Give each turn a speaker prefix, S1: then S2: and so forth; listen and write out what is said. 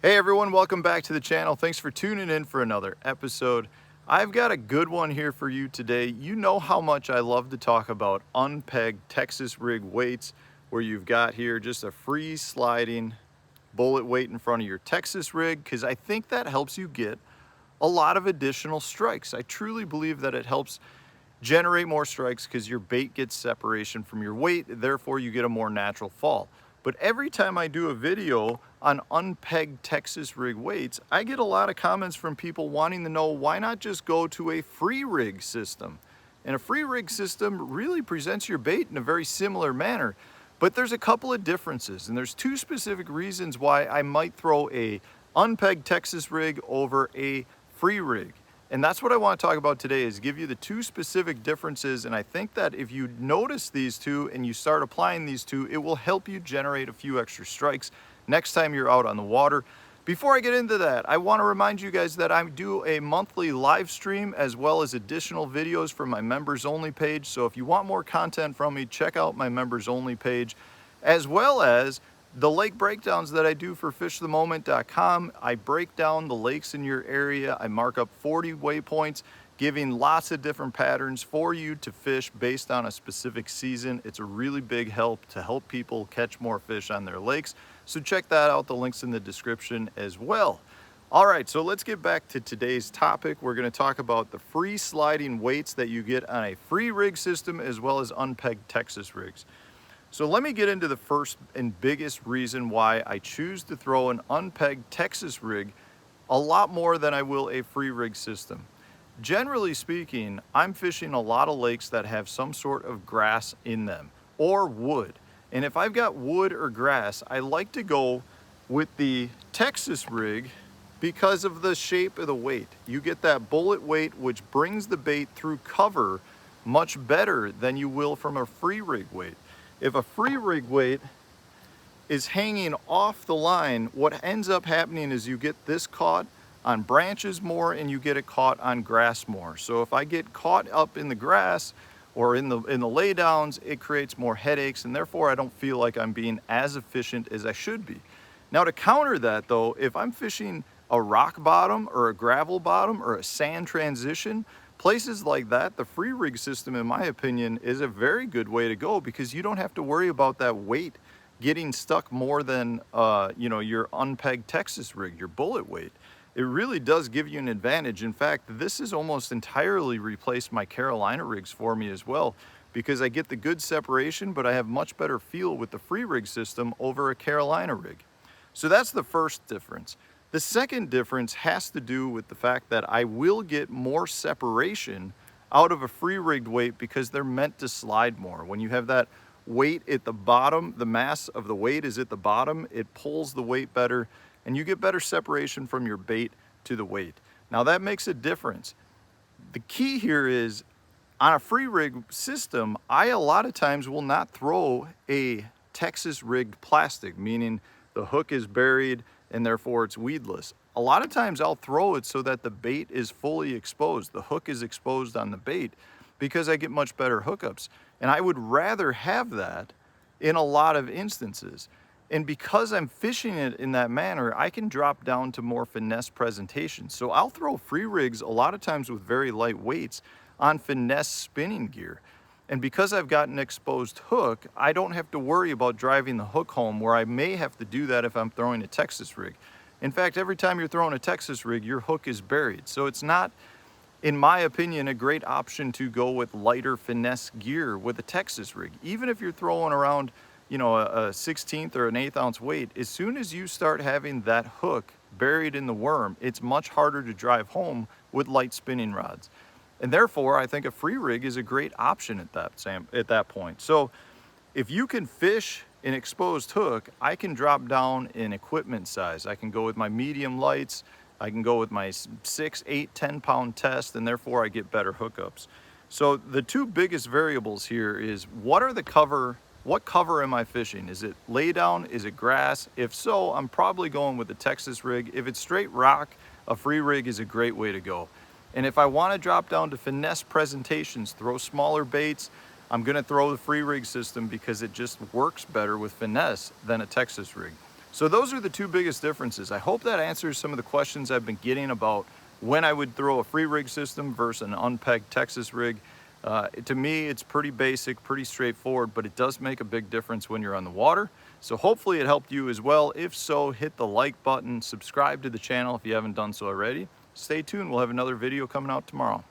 S1: Hey everyone, welcome back to the channel. Thanks for tuning in for another episode. I've got a good one here for you today. You know how much I love to talk about unpegged Texas rig weights, where you've got here just a free sliding bullet weight in front of your Texas rig, because I think that helps you get a lot of additional strikes. I truly believe that it helps generate more strikes because your bait gets separation from your weight, therefore you get a more natural fall. But every time I do a video on unpegged Texas rig weights, I get a lot of comments from people wanting to know why not just go to a free rig system. And a free rig system really presents your bait in a very similar manner, but there's a couple of differences, and there's two specific reasons why I might throw a unpegged Texas rig over a free rig. And that's what I want to talk about today, is give you the two specific differences. And I think that if you notice these two and you start applying these two, it will help you generate a few extra strikes next time you're out on the water. Before I get into that, I want to remind you guys that I do a monthly live stream as well as additional videos from my members only page. So if you want more content from me, check out my members only page, as well as the lake breakdowns that I do for fishthemoment.com. I break down the lakes in your area. I mark up 40 waypoints, giving lots of different patterns for you to fish based on a specific season. It's a really big help to help people catch more fish on their lakes. So check that out. The link's in the description as well. All right, so let's get back to today's topic. We're going to talk about the free sliding weights that you get on a free rig system as well as unpegged Texas rigs. So let me get into the first and biggest reason why I choose to throw an unpegged Texas rig a lot more than I will a free rig system. Generally speaking, I'm fishing a lot of lakes that have some sort of grass in them or wood. And if I've got wood or grass, I like to go with the Texas rig because of the shape of the weight. You get that bullet weight, which brings the bait through cover much better than you will from a free rig weight. If a free rig weight is hanging off the line, what ends up happening is you get this caught on branches more and you get it caught on grass more. So if I get caught up in the grass or in the laydowns, it creates more headaches, and therefore I don't feel like I'm being as efficient as I should be. Now, to counter that though, if I'm fishing a rock bottom or a gravel bottom or a sand transition, places like that, the free rig system, in my opinion, is a very good way to go, because you don't have to worry about that weight getting stuck more than your unpegged Texas rig, your bullet weight. It really does give you an advantage. In fact, this has almost entirely replaced my Carolina rigs for me as well, because I get the good separation, but I have much better feel with the free rig system over a Carolina rig. So that's the first difference. The second difference has to do with the fact that I will get more separation out of a free rigged weight because they're meant to slide more. When you have that weight at the bottom, the mass of the weight is at the bottom, it pulls the weight better and you get better separation from your bait to the weight. Now that makes a difference. The key here is, on a free rig system, I a lot of times will not throw a Texas rigged plastic, meaning the hook is buried and therefore it's weedless. A lot of times I'll throw it so that the bait is fully exposed. The hook is exposed on the bait because I get much better hookups. And I would rather have that in a lot of instances. And because I'm fishing it in that manner, I can drop down to more finesse presentations. So I'll throw free rigs a lot of times with very light weights on finesse spinning gear. And because I've got an exposed hook, I don't have to worry about driving the hook home, where I may have to do that if I'm throwing a Texas rig. In fact, every time you're throwing a Texas rig, your hook is buried. So it's not, in my opinion, a great option to go with lighter finesse gear with a Texas rig. Even if you're throwing around, a 16th or an 1/8 ounce weight, as soon as you start having that hook buried in the worm, it's much harder to drive home with light spinning rods. And therefore, I think a free rig is a great option at that point. So if you can fish an exposed hook, I can drop down in equipment size. I can go with my medium lights. I can go with my 6, 8, 10 pound test, and therefore I get better hookups. So the two biggest variables here is, what cover am I fishing? Is it laydown? Is it grass? If so, I'm probably going with the Texas rig. If it's straight rock, a free rig is a great way to go. And if I want to drop down to finesse presentations, throw smaller baits, I'm going to throw the free rig system because it just works better with finesse than a Texas rig. So those are the two biggest differences. I hope that answers some of the questions I've been getting about when I would throw a free rig system versus an unpegged Texas rig. To me, it's pretty basic, pretty straightforward, but it does make a big difference when you're on the water. So hopefully it helped you as well. If so, hit the like button, subscribe to the channel if you haven't done so already. Stay tuned, we'll have another video coming out tomorrow.